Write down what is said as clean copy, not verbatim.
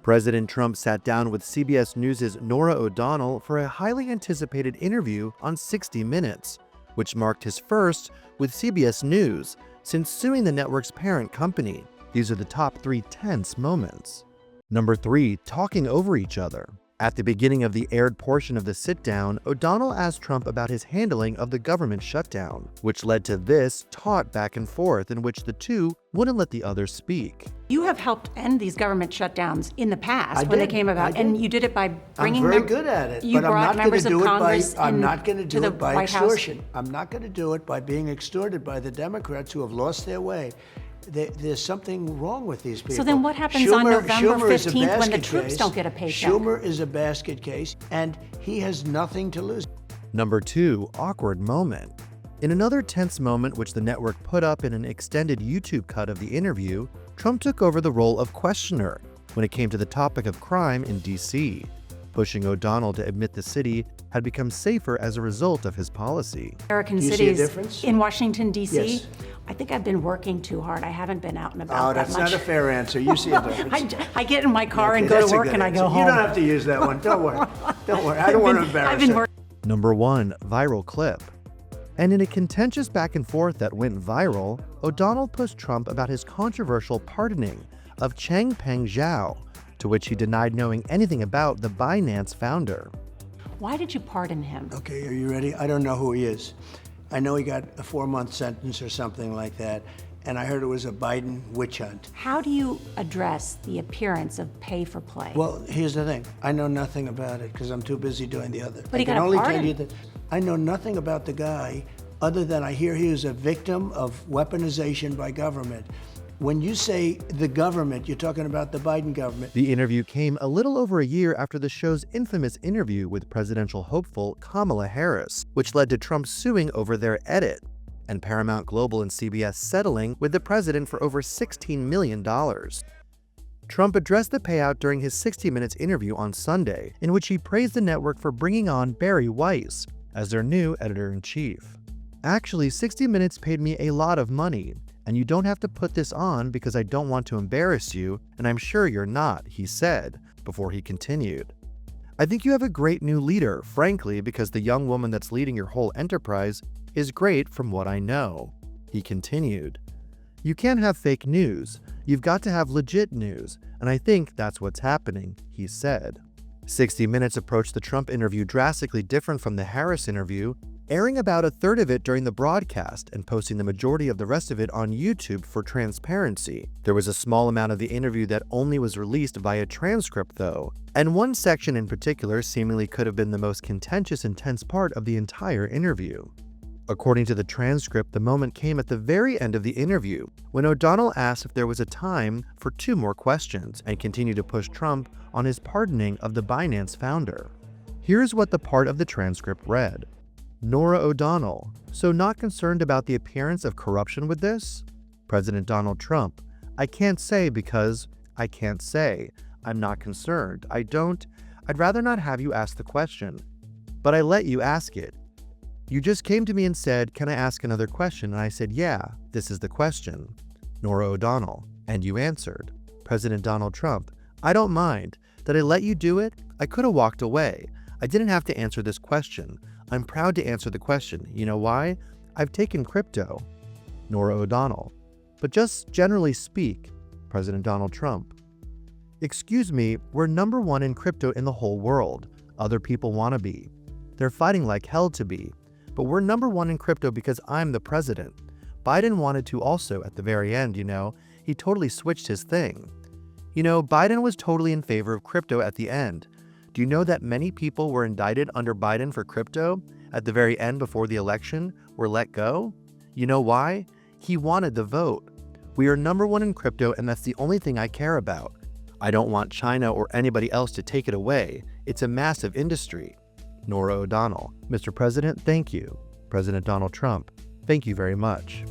President Trump sat down with CBS News' Norah O'Donnell for a highly anticipated interview on 60 Minutes, which marked his first with CBS News since suing the network's parent company. These are the top 3 tense moments. Number 3. Talking over each other. At the beginning of the aired portion of the sit-down, O'Donnell asked Trump about his handling of the government shutdown, which led to this taut back and forth in which the two wouldn't let the other speak. You have helped end these government shutdowns in the past when they came about, and you did it by bringing I'm very good at it, but I'm not going to do it by extortion. I'm not going to do it by being extorted by the Democrats who have lost their way. There's something wrong with these people. So then what happens on November 15th when the troops don't get a paycheck? Schumer is a basket case, and he has nothing to lose. Number 2. Awkward moment. In another tense moment which the network put up in an extended YouTube cut of the interview, Trump took over the role of questioner when it came to the topic of crime in D.C., pushing O'Donnell to admit the city had become safer as a result of his policy. American cities in Washington, D.C.? Yes. I think I've been working too hard. I haven't been out and about that much. Oh, that's not a fair answer. You see a difference. I get in my car and go to work and I go home. You don't have to use that one. Don't worry. Don't worry. I don't want to embarrass you. Number 1. Viral clip. And in a contentious back and forth that went viral, O'Donnell pushed Trump about his controversial pardoning of Changpeng Zhao, to which he denied knowing anything about the Binance founder. Why did you pardon him? Okay, are you ready? I don't know who he is. I know he got a 4-month sentence or something like that, and I heard it was a Biden witch hunt. How do you address the appearance of pay for play? Well, here's the thing. I know nothing about it because I'm too busy doing the other. But he got a pardon. I can only pardon. tell you that I know nothing about the guy other than I hear he was a victim of weaponization by government. When you say the government, you're talking about the Biden government. The interview came a little over a year after the show's infamous interview with presidential hopeful Kamala Harris, which led to Trump suing over their edit, and Paramount Global and CBS settling with the president for over $16 million. Trump addressed the payout during his 60 Minutes interview on Sunday, in which he praised the network for bringing on Barry Weiss as their new editor-in-chief. Actually, 60 Minutes paid me a lot of money, and you don't have to put this on because I don't want to embarrass you, and I'm sure you're not, he said, before he continued. I think you have a great new leader, frankly, because the young woman that's leading your whole enterprise is great from what I know, he continued. You can't have fake news, you've got to have legit news, and I think that's what's happening, he said. 60 Minutes approached the Trump interview drastically different from the Harris interview, airing about a third of it during the broadcast and posting the majority of the rest of it on YouTube for transparency. There was a small amount of the interview that only was released via transcript though, and one section in particular seemingly could have been the most contentious and tense part of the entire interview. According to the transcript, the moment came at the very end of the interview, when O'Donnell asked if there was a time for 2 more questions and continued to push Trump on his pardoning of the Binance founder. Here's what the part of the transcript read. Norah O'Donnell, so not concerned about the appearance of corruption with this? President Donald Trump, I can't say because I can't say. I'm not concerned. I'd rather not have you ask the question. But I let you ask it. You just came to me and said, can I ask another question? And I said, yeah, this is the question. Norah O'Donnell, and you answered. President Donald Trump, I don't mind. Did I let you do it? I could have walked away. I didn't have to answer this question. I'm proud to answer the question. You know why? I've taken crypto. Norah O'Donnell. But just generally speak, President Donald Trump. Excuse me, we're number 1 in crypto in the whole world. Other people want to be. They're fighting like hell to be. But we're number 1 in crypto because I'm the president. Biden wanted to also at the very end, he totally switched his thing. Biden was totally in favor of crypto at the end. Do you know that many people were indicted under Biden for crypto at the very end before the election were let go? You know why? He wanted the vote. We are number 1 in crypto, and that's the only thing I care about. I don't want China or anybody else to take it away. It's a massive industry. Norah O'Donnell, Mr. President, thank you. President Donald Trump, thank you very much.